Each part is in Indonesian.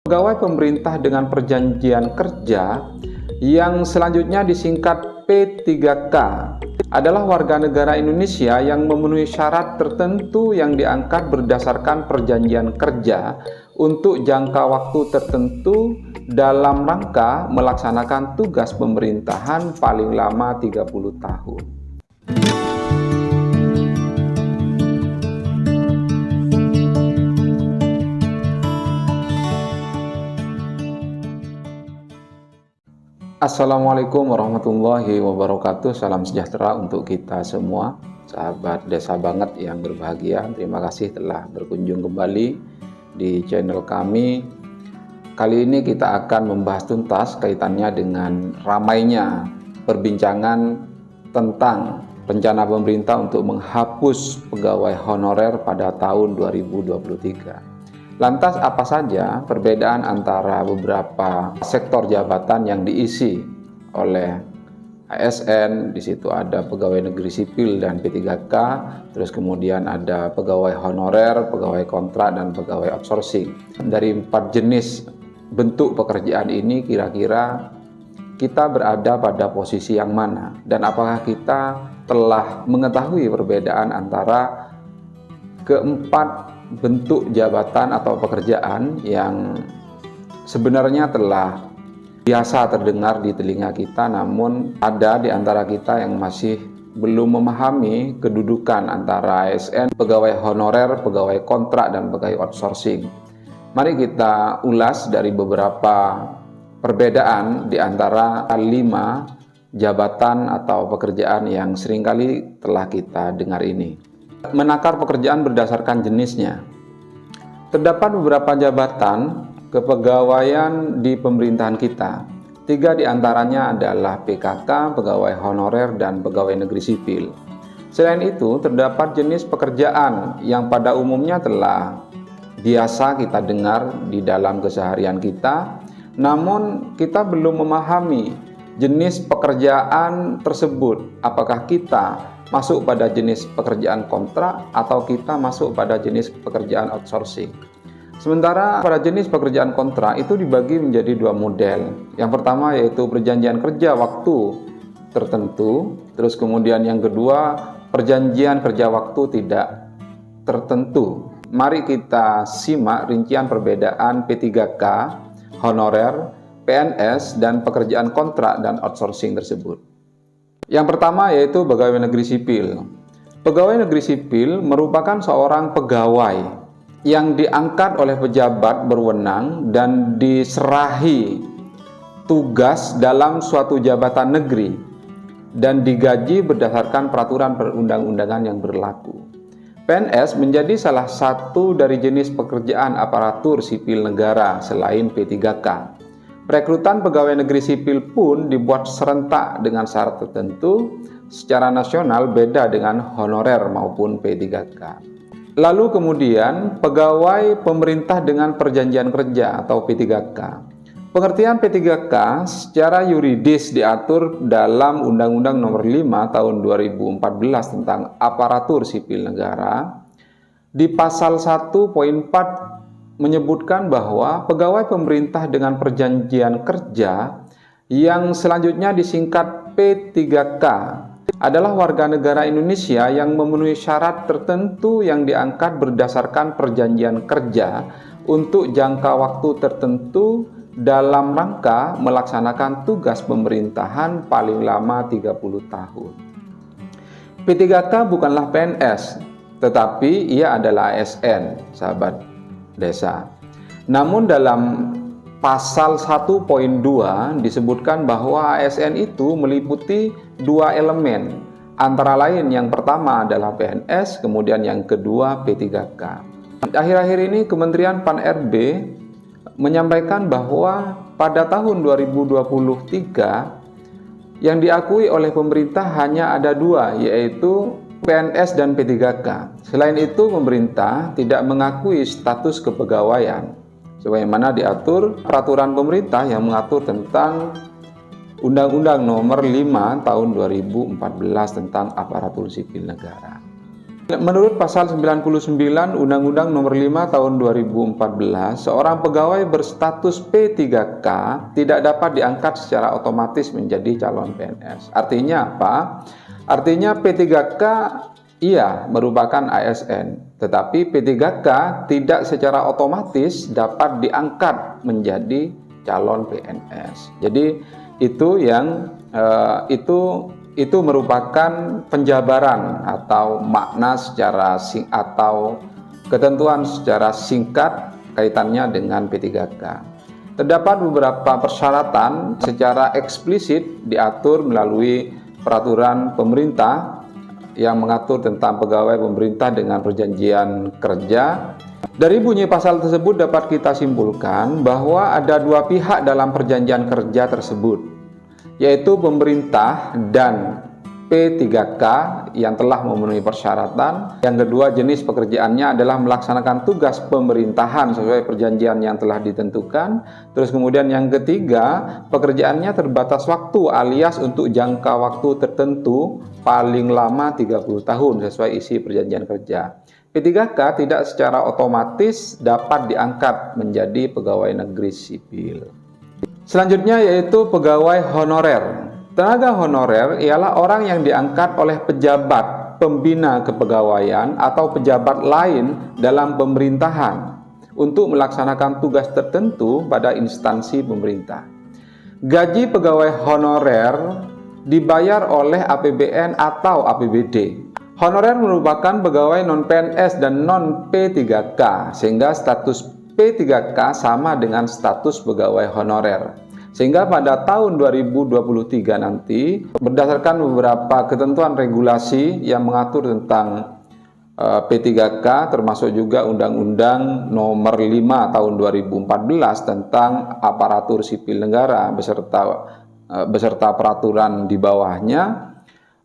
Pegawai pemerintah dengan perjanjian kerja yang selanjutnya disingkat P3K adalah warga negara Indonesia yang memenuhi syarat tertentu yang diangkat berdasarkan perjanjian kerja untuk jangka waktu tertentu dalam rangka melaksanakan tugas pemerintahan paling lama 30 tahun. Assalamualaikum warahmatullahi wabarakatuh. Salam sejahtera untuk kita semua, sahabat Desa Banget yang berbahagia. Terima kasih telah berkunjung kembali di channel kami. Kali ini kita akan membahas tuntas kaitannya dengan ramainya perbincangan tentang rencana pemerintah untuk menghapus pegawai honorer pada tahun 2023. Lantas apa saja perbedaan antara beberapa sektor jabatan yang diisi oleh ASN? Di situ ada pegawai negeri sipil dan P3K, terus kemudian ada pegawai honorer, pegawai kontrak, dan pegawai outsourcing. Dari 4 jenis bentuk pekerjaan ini, kira-kira kita berada pada posisi yang mana? Dan apakah kita telah mengetahui perbedaan antara keempat bentuk jabatan atau pekerjaan yang sebenarnya telah biasa terdengar di telinga kita, namun ada di antara kita yang masih belum memahami kedudukan antara ASN, pegawai honorer, pegawai kontrak, dan pegawai outsourcing. Mari kita ulas dari beberapa perbedaan di antara 5 jabatan atau pekerjaan yang seringkali telah kita dengar ini. Menakar pekerjaan berdasarkan jenisnya. Terdapat beberapa jabatan kepegawaian di pemerintahan kita. 3 diantaranya adalah PKK, pegawai honorer, dan pegawai negeri sipil. Selain itu, terdapat jenis pekerjaan yang pada umumnya telah biasa kita dengar di dalam keseharian kita, namun kita belum memahami jenis pekerjaan tersebut. Apakah kita masuk pada jenis pekerjaan kontrak atau kita masuk pada jenis pekerjaan outsourcing. Sementara pada jenis pekerjaan kontrak itu dibagi menjadi 2 model. Yang pertama yaitu perjanjian kerja waktu tertentu, terus kemudian yang kedua perjanjian kerja waktu tidak tertentu. Mari kita simak rincian perbedaan P3K, honorer, PNS, dan pekerjaan kontrak dan outsourcing tersebut. Yang pertama yaitu pegawai negeri sipil. Pegawai negeri sipil merupakan seorang pegawai yang diangkat oleh pejabat berwenang dan diserahi tugas dalam suatu jabatan negeri dan digaji berdasarkan peraturan perundang-undangan yang berlaku. PNS menjadi salah satu dari jenis pekerjaan aparatur sipil negara selain P3K. Perekrutan pegawai negeri sipil pun dibuat serentak dengan syarat tertentu secara nasional, beda dengan honorer maupun P3K. Lalu kemudian pegawai pemerintah dengan perjanjian kerja atau P3K. Pengertian P3K secara yuridis diatur dalam Undang-Undang Nomor 5 Tahun 2014 tentang Aparatur Sipil Negara. Di pasal 1.4 menyebutkan bahwa pegawai pemerintah dengan perjanjian kerja yang selanjutnya disingkat P3K adalah warga negara Indonesia yang memenuhi syarat tertentu yang diangkat berdasarkan perjanjian kerja untuk jangka waktu tertentu dalam rangka melaksanakan tugas pemerintahan paling lama 30 tahun. P3K bukanlah PNS, tetapi ia adalah ASN, sahabat desa. Namun dalam pasal 1.2 disebutkan bahwa ASN itu meliputi 2 elemen, antara lain yang pertama adalah PNS, kemudian yang kedua P3K. Akhir-akhir ini Kementerian Pan-RB menyampaikan bahwa pada tahun 2023 yang diakui oleh pemerintah hanya ada 2, yaitu PNS dan P3K. Selain itu, pemerintah tidak mengakui status kepegawaian sebagaimana diatur peraturan pemerintah yang mengatur tentang Undang-Undang Nomor 5 Tahun 2014 tentang Aparatur Sipil Negara. Menurut pasal 99 Undang-Undang Nomor 5 Tahun 2014, seorang pegawai berstatus P3K tidak dapat diangkat secara otomatis menjadi calon PNS. Artinya apa? Artinya P3K ia merupakan ASN, tetapi P3K tidak secara otomatis dapat diangkat menjadi calon PNS. Jadi itu yang itu merupakan penjabaran atau makna secara atau ketentuan secara singkat kaitannya dengan P3K. Terdapat beberapa persyaratan secara eksplisit diatur melalui peraturan pemerintah yang mengatur tentang pegawai pemerintah dengan perjanjian kerja. Dari bunyi pasal tersebut dapat kita simpulkan bahwa ada dua pihak dalam perjanjian kerja tersebut, yaitu pemerintah dan P3K yang telah memenuhi persyaratan. Yang kedua, jenis pekerjaannya adalah melaksanakan tugas pemerintahan sesuai perjanjian yang telah ditentukan. Terus kemudian yang ketiga, pekerjaannya terbatas waktu alias untuk jangka waktu tertentu paling lama 30 tahun sesuai isi perjanjian kerja. P3K tidak secara otomatis dapat diangkat menjadi pegawai negeri sipil. Selanjutnya yaitu pegawai honorer. Tenaga honorer ialah orang yang diangkat oleh pejabat pembina kepegawaian atau pejabat lain dalam pemerintahan untuk melaksanakan tugas tertentu pada instansi pemerintah. Gaji pegawai honorer dibayar oleh APBN atau APBD. Honorer merupakan pegawai non-PNS dan non-P3K, sehingga status P3K sama dengan status pegawai honorer. Sehingga pada tahun 2023 nanti, berdasarkan beberapa ketentuan regulasi yang mengatur tentang P3K, termasuk juga Undang-Undang Nomor 5 Tahun 2014 tentang aparatur sipil negara beserta peraturan di bawahnya,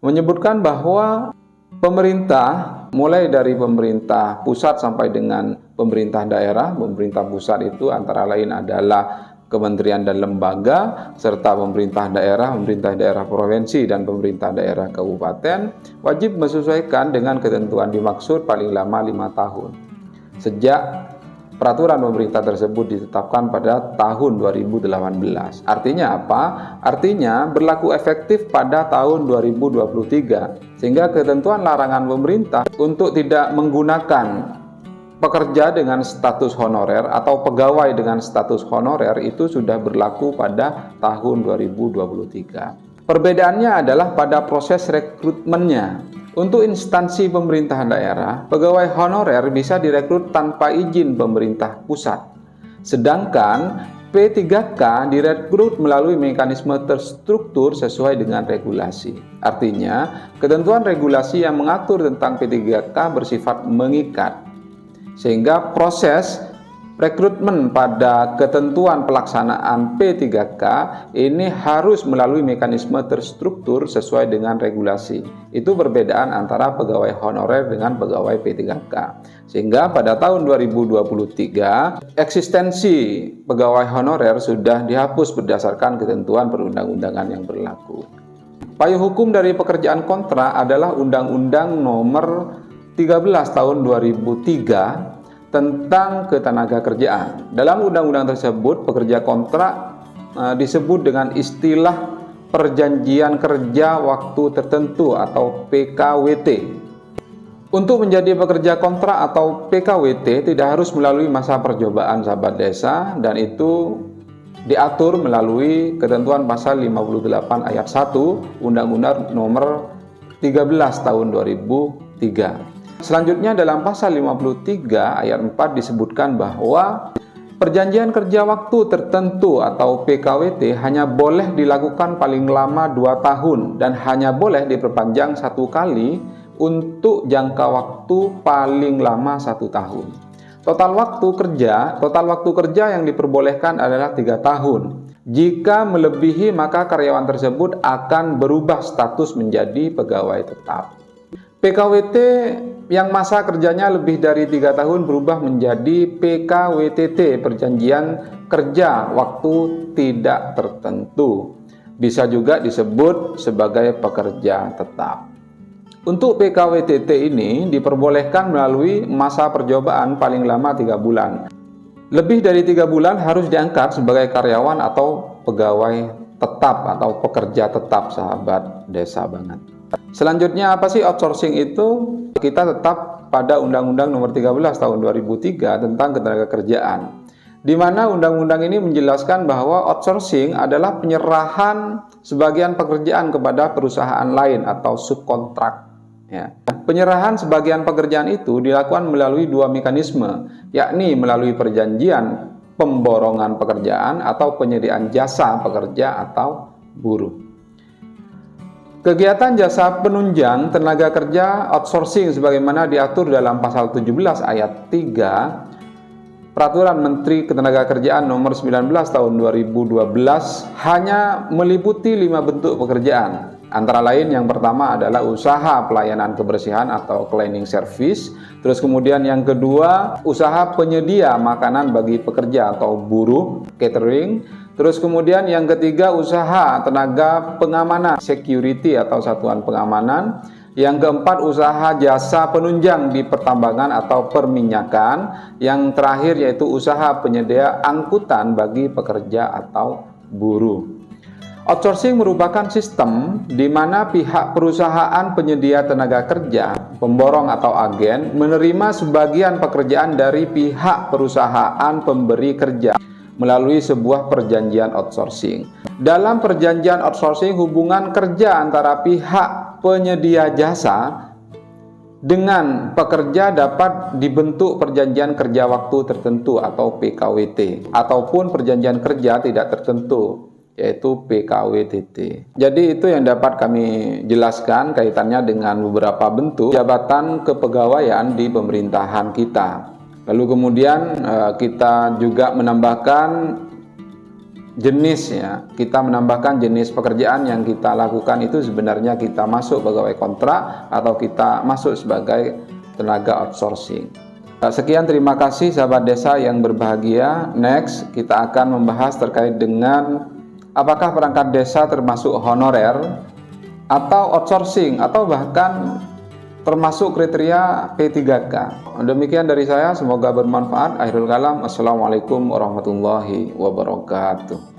menyebutkan bahwa pemerintah, mulai dari pemerintah pusat sampai dengan pemerintah daerah, pemerintah pusat itu antara lain adalah kementerian dan lembaga, serta pemerintah daerah provinsi, dan pemerintah daerah kabupaten, wajib menyesuaikan dengan ketentuan dimaksud paling lama 5 tahun. Sejak peraturan pemerintah tersebut ditetapkan pada tahun 2018. Artinya apa? Artinya berlaku efektif pada tahun 2023, sehingga ketentuan larangan pemerintah untuk tidak menggunakan pekerja dengan status honorer atau pegawai dengan status honorer itu sudah berlaku pada tahun 2023. Perbedaannya adalah pada proses rekrutmennya. Untuk instansi pemerintahan daerah, pegawai honorer bisa direkrut tanpa izin pemerintah pusat. Sedangkan P3K direkrut melalui mekanisme terstruktur sesuai dengan regulasi. Artinya, ketentuan regulasi yang mengatur tentang P3K bersifat mengikat, sehingga proses rekrutmen pada ketentuan pelaksanaan P3K ini harus melalui mekanisme terstruktur sesuai dengan regulasi. Itu perbedaan antara pegawai honorer dengan pegawai P3K. Sehingga pada tahun 2023 eksistensi pegawai honorer sudah dihapus berdasarkan ketentuan perundang-undangan yang berlaku. Payung hukum dari pekerjaan kontrak adalah Undang-Undang Nomor 13 Tahun 2003 tentang ketenagakerjaan. Dalam undang-undang tersebut, pekerja kontrak disebut dengan istilah perjanjian kerja waktu tertentu atau PKWT. Untuk menjadi pekerja kontrak atau PKWT tidak harus melalui masa percobaan, sahabat desa, dan itu diatur melalui ketentuan pasal 58 ayat 1 Undang-Undang Nomor 13 Tahun 2003. Selanjutnya dalam pasal 53 ayat 4 disebutkan bahwa perjanjian kerja waktu tertentu atau PKWT hanya boleh dilakukan paling lama 2 tahun dan hanya boleh diperpanjang 1 kali untuk jangka waktu paling lama 1 tahun. Total waktu kerja yang diperbolehkan adalah 3 tahun. Jika melebihi, maka karyawan tersebut akan berubah status menjadi pegawai tetap. PKWT yang masa kerjanya lebih dari 3 tahun berubah menjadi PKWTT, perjanjian kerja waktu tidak tertentu. Bisa juga disebut sebagai pekerja tetap. Untuk PKWTT ini diperbolehkan melalui masa percobaan paling lama 3 bulan. Lebih dari 3 bulan harus diangkat sebagai karyawan atau pegawai tetap atau pekerja tetap, sahabat desa banget. Selanjutnya apa sih outsourcing itu? Kita tetap pada Undang-Undang Nomor 13 Tahun 2003 tentang Ketenagakerjaan, di mana undang-undang ini menjelaskan bahwa outsourcing adalah penyerahan sebagian pekerjaan kepada perusahaan lain atau subkontrak. Ya. Penyerahan sebagian pekerjaan itu dilakukan melalui 2 mekanisme, yakni melalui perjanjian pemborongan pekerjaan atau penyediaan jasa pekerja atau buruh. Kegiatan jasa penunjang tenaga kerja outsourcing sebagaimana diatur dalam pasal 17 ayat 3 Peraturan Menteri Ketenagakerjaan Nomor 19 Tahun 2012 hanya meliputi 5 bentuk pekerjaan. Antara lain yang pertama adalah usaha pelayanan kebersihan atau cleaning service. Terus kemudian yang kedua, usaha penyedia makanan bagi pekerja atau buruh, catering. Terus kemudian yang ketiga, usaha tenaga pengamanan, security atau satuan pengamanan. Yang keempat, usaha jasa penunjang di pertambangan atau perminyakan. Yang terakhir yaitu usaha penyedia angkutan bagi pekerja atau buruh. Outsourcing merupakan sistem di mana pihak perusahaan penyedia tenaga kerja, pemborong atau agen, menerima sebagian pekerjaan dari pihak perusahaan pemberi kerja melalui sebuah perjanjian outsourcing. Dalam perjanjian outsourcing, hubungan kerja antara pihak penyedia jasa dengan pekerja dapat dibentuk perjanjian kerja waktu tertentu atau PKWT, ataupun perjanjian kerja tidak tertentu, yaitu PKWTT. Jadi itu yang dapat kami jelaskan kaitannya dengan beberapa bentuk jabatan kepegawaian di pemerintahan kita. Lalu kemudian kita juga menambahkan jenisnya. Kita menambahkan jenis pekerjaan yang kita lakukan itu sebenarnya kita masuk pegawai kontrak atau kita masuk sebagai tenaga outsourcing. Sekian, terima kasih sahabat desa yang berbahagia. Next, kita akan membahas terkait dengan apakah perangkat desa termasuk honorer atau outsourcing atau bahkan termasuk kriteria P3K. Demikian dari saya, semoga bermanfaat. Akhirul kalam, assalamualaikum warahmatullahi wabarakatuh.